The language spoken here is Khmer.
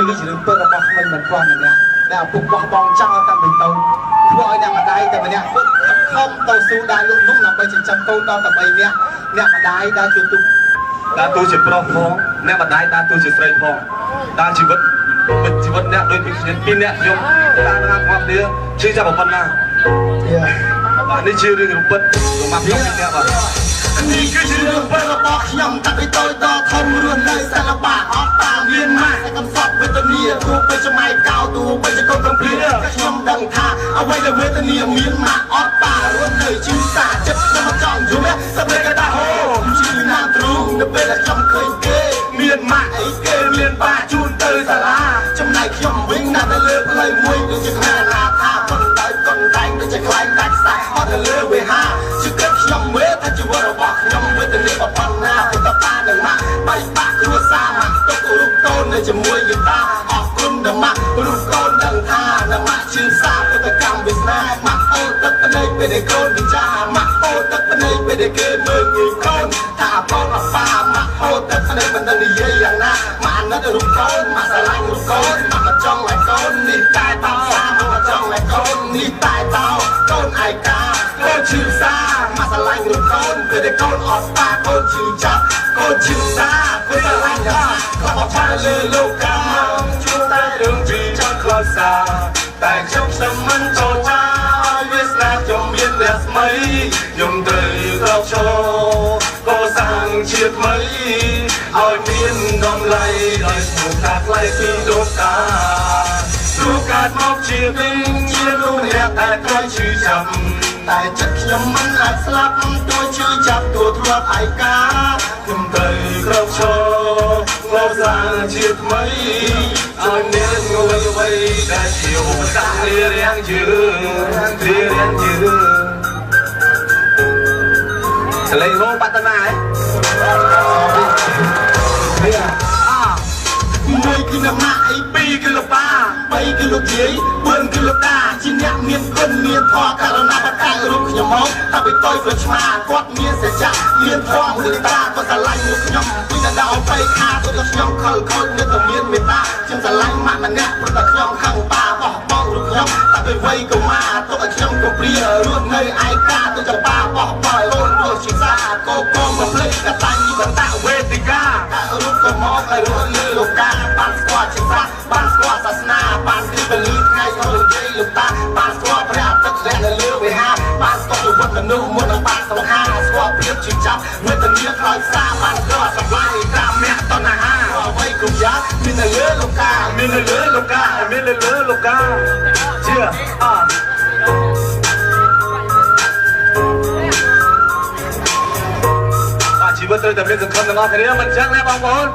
នេះជារឿងពិតរបស់ខ្ញុំមិនព្រមម្នាក់ដែលពុកបោះបង់ចោលតាំងពីតូចធ្វើឲ្យអ្នកម្ដាយតែម្នាក់ពុតខំទៅស៊ូដើរលក់នំដើម្បីចិញ្ចឹមកូនដល់តែ3នាក់អ្នកម្ដាយដើរជួយទុកដើរទូជាប្រុសផងអ្នកម្ដាយដើរទូជាស្រីផងដើរជីវិតអ្នកដូចពីខ្ញុំពីរអ្នកខ្ញុំដើរណាមកគ្នាជឿចាប់ប៉ុណ្ណាបាទនេះជារឿងពិតរបស់ខ្ញុំពីរអ្នកបាទនេះគឺជារឿងពិតរបស់ខ្ញុំតាំងពីតូចដល់ធំរស់នៅសិល្បៈអត់តាមានម៉ាស់តែកំសត់វេទនាទោះបីជាម៉ែកោទោះបីជាកូនកំព្រាខ្ញុំដឹងថាអ្វីដែលវេទនាមានម៉ាស់អត់តារស់នៅជឿសាចិត្តខ្ញុំមកចង់យល់តែពេលគេថាហូជាណាទ្រូងទៅពេលដែលខ្ញុំឃើញគេមានម៉ាស់អីគេមានបាជូនទៅសាលាចំណែកខ្ញុំវិញណាស់ទៅលើផ្លូវមួយដូចជាខាណាថាប៉ុន្តែកូនតែងដូចជាខ្លាញ់ដាច់ខ្សែអត់ទៅលើវេហាជឿគិតខ្ញុំមើលថាជីវិតរបស់ខ្ញុំវេទនាប៉ុណ្ណាទៅតាប៉ានឹងម៉ាក់បៃបាក់គ្រួសារម៉ាក់ទុករូបកូននៅជាមួយយីតាអរគុណដល់ម៉ាក់រូបកូនដឹងថាដល់ម៉ាក់ជឿសាពុទ្ធកម្មវាសនាម៉ាក់អូទឹកភ្នែកពេលដែលកូនពិចារម៉ាក់អូទឹកភ្នែកពេលដែលគេមើលងាយកូនថាកូនអប៉ាម៉ាក់អូទឹកភ្នែកមិនដឹងនិយាយយ៉ាងណាម៉ាក់អាណិតរូបកូនម៉ាក់ស្រឡាញ់រូបកូនម៉ាក់មកចង់ឲ្យកូននេះតែតោសាមកចង់ឲ្យកូននេះតែតោកូនឯកាកូនជឿសាម៉ាក់ស្រឡាញ់រូបកូនពេលដែលកូនអត់ប៉ាកូនជឿចាប់កូនជឿសាកូនស្រឡាញ់ណាក៏អត់ឆាលើលោកកាជួនតែរឿងជីចង់ខ្លោចសាតែខ្ញុំស្មិនចូលចាវាស្នាខ្ញុំមានលះស្មីខ្ញុំត្រូវក្រោកឈរក៏សាងជាតិថ្មីឲ្យមានតម្លៃដោយស្មុគថាថ្លៃពីលោកតាព្រោះកើតមកជាវិញជាលោកម្នាក់តែត្រូវឈឺចាប់តែចិត្តខ្ញុំមិនអាចស្លាប់ទួឈឺចាប់ទួធ្លាប់ឯកាខ្ញុំត្រូវក្រោកឈរក៏សាងជាតិថ្មីឲ្យមានអ្វីដែលជាឧបសគ្គរាំងជើងសលេងហូបតនាមួយគីឡូម៉ាអី2គីឡូបា3គីឡូជ័យ4គីឡូតាជាអ្នកមានគុណមានធម៌ករណាបកាយរូបខ្ញុំមកតែពីតូចព្រោះឆ្មាគាត់មានសច្ចៈមានធម៌មុទិតាគាត់ស្រឡាញ់រូបខ្ញុំពីតែដល់បៃខាទៅដល់ខ្ញុំខលខូចនៅតែមានមេត្តាខ្ញុំស្រឡាញ់ម៉ាក់ម្នាក់ព្រោះតែខ្ញុំខឹងប៉ាបោះបង់រូបខ្ញុំតែពីវ័យកុមារទុកឲ្យខ្ញុំកំព្រារស់នៅឯកាទៅចប៉ាបោះបោអូនរស់ជាសាកោកងមកភ្លេចកតាញ់បតវេទិកាតែរូបក៏មកឲ្យរស់លើលោកកាបានស្គាល់ជាសាបានស្គាល់សាសនាបានគឺពលឺថ្ងៃក្នុងលោកយាយលោកតាបានស្គាល់ព្រះអាទិត្យរះនៅលើវិហារបានស្គាល់ជីវិតមនុស្សមុននឹងបានសង្ហាស្គាល់ភាពជាចាប់វេទនាខ្លោចសាបានស្គាល់សម្លាញ់កាមៈតណ្ហាអ្វីគ្រប់យ៉ាងមាននៅលើលោកកាមាននៅលើលោកកាមាននៅលើលោកកាជាបាទជីវិតត្រូវតែមានសង្ឃឹមទាំងអស់គ្នាមិនចឹងណាបងប្អូន